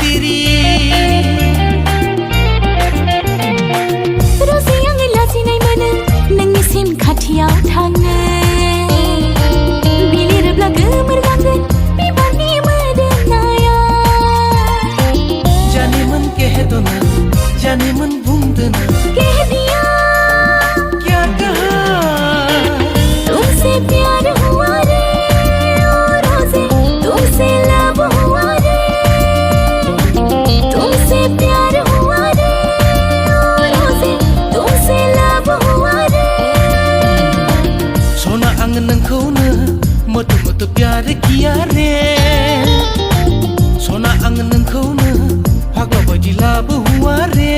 सिरी रोजे आङो लाजिनाय मोनो नोंनिसिम खाथियाव थांनो बिलिरोब्ला गोमोरलांगोन बिबारनि मोदोमनाया जानिमोन केहेदना जानिमोन बुंदोना कह दिया क्या कहा तुमसे प्यार हुआ रे ओ रोजे तुमसे लब हुआ रे तुमसे प्यार हुआ रे ओ रोजे तुमसे लब हुआ रे सोना आं नोंखौनो मत मत प्यार किया रे सोना आं नोंखौनो फाग्ला बायदि लाबो हुआ रे